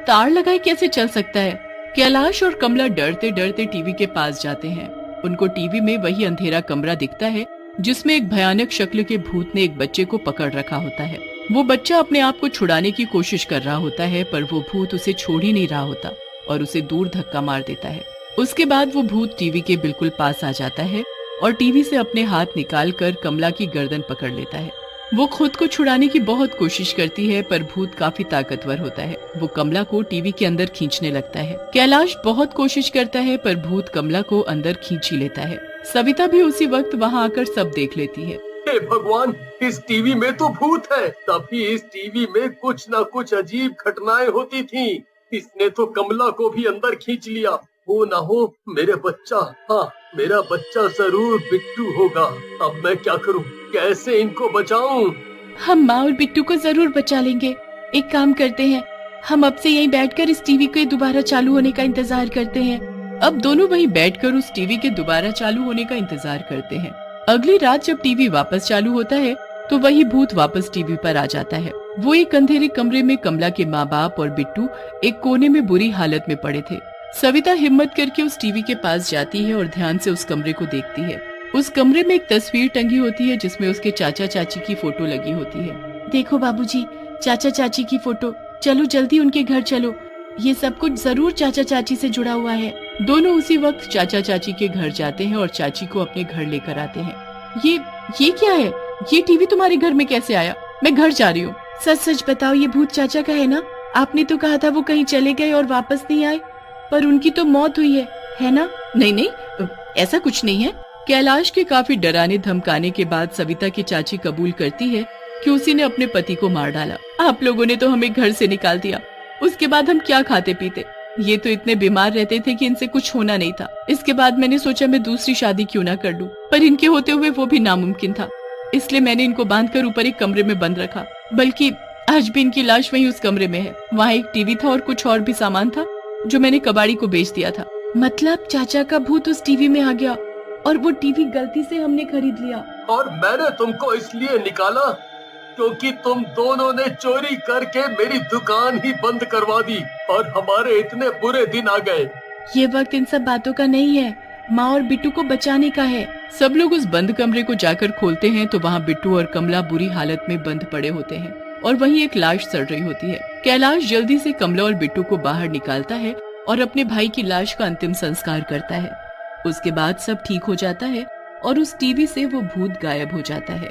तार लगाए कैसे चल सकता है? कैलाश और कमला डरते डरते टीवी के पास जाते हैं। उनको टीवी में वही अंधेरा कमरा दिखता है जिसमें एक भयानक शक्ल के भूत ने एक बच्चे को पकड़ रखा होता है। वो बच्चा अपने आप को छुड़ाने की कोशिश कर रहा होता है, पर वो भूत उसे छोड़ ही नहीं रहा होता और उसे दूर धक्का मार देता है। उसके बाद वो भूत टीवी के बिल्कुल पास आ जाता है और टीवी से अपने हाथ निकाल कर कमला की गर्दन पकड़ लेता है। वो खुद को छुड़ाने की बहुत कोशिश करती है, पर भूत काफी ताकतवर होता है। वो कमला को टीवी के अंदर खींचने लगता है। कैलाश बहुत कोशिश करता है, पर भूत कमला को अंदर खींच ही लेता है। सविता भी उसी वक्त वहाँ आकर सब देख लेती है। हे भगवान, इस टीवी में तो भूत है। तभी इस टीवी में कुछ न कुछ अजीब घटनाएं होती थीं। इसने तो कमला को भी अंदर खींच लिया। वो ना हो मेरे बच्चा, हाँ मेरा बच्चा जरूर बिट्टू होगा। अब मैं क्या करूं, कैसे इनको बचाऊं? हम माँ और बिट्टू को जरूर बचा लेंगे। एक काम करते हैं, हम अब से यहीं बैठकर इस टीवी के दोबारा चालू होने का इंतजार करते हैं। अब दोनों वहीं बैठकर उस टीवी के दोबारा चालू होने का इंतजार करते हैं। अगली रात जब टीवी वापस चालू होता है तो वही भूत वापस टीवी पर आ जाता है। वो एक अंधेरे कमरे में कमला के माँ बाप और बिट्टू एक कोने में बुरी हालत में पड़े थे। सविता हिम्मत करके उस टीवी के पास जाती है और ध्यान से उस कमरे को देखती है। उस कमरे में एक तस्वीर टंगी होती है जिसमें उसके चाचा चाची की फोटो लगी होती है। देखो बाबूजी, चाचा चाची की फोटो। चलो जल्दी उनके घर चलो, ये सब कुछ जरूर चाचा चाची से जुड़ा हुआ है। दोनों उसी वक्त चाचा चाची के घर जाते हैं और चाची को अपने घर लेकर आते हैं। ये क्या है? ये टीवी तुम्हारे घर में कैसे आया? मैं घर जा रही हूँ। सच सच बताओ, ये भूत चाचा का है ना? आपने तो कहा था वो कहीं चले गए और वापस नहीं आए, पर उनकी तो मौत हुई है ना? नहीं नहीं, ऐसा कुछ नहीं है। कैलाश के काफी डराने धमकाने के बाद सविता की चाची कबूल करती है कि उसी ने अपने पति को मार डाला। आप लोगों ने तो हमें घर से निकाल दिया, उसके बाद हम क्या खाते पीते? ये तो इतने बीमार रहते थे कि इनसे कुछ होना नहीं था। इसके बाद मैंने सोचा मैं दूसरी शादी क्यों ना कर लूं, पर इनके होते हुए वो भी नामुमकिन था। इसलिए मैंने इनको बांधकर ऊपर एक कमरे में बंद रखा। बल्कि आज भी इनकी लाश वहीं उस कमरे में है। वहाँ एक टीवी था और कुछ और भी सामान था जो मैंने कबाड़ी को बेच दिया था। मतलब चाचा का भूत उस टीवी में आ गया और वो टीवी गलती से हमने खरीद लिया। और मैंने तुमको इसलिए निकाला क्योंकि तुम दोनों ने चोरी करके मेरी दुकान ही बंद करवा दी और हमारे इतने बुरे दिन आ गए। ये वक्त इन सब बातों का नहीं है, माँ और बिट्टू को बचाने का है। सब लोग उस बंद कमरे को जाकर खोलते हैं तो वहाँ बिट्टू और कमला बुरी हालत में बंद पड़े होते हैं और वहीं एक लाश सड़ रही होती है। कैलाश जल्दी से कमला और बिट्टू को बाहर निकालता है और अपने भाई की लाश का अंतिम संस्कार करता है। उसके बाद सब ठीक हो जाता है और उस टीवी से वो भूत गायब हो जाता है।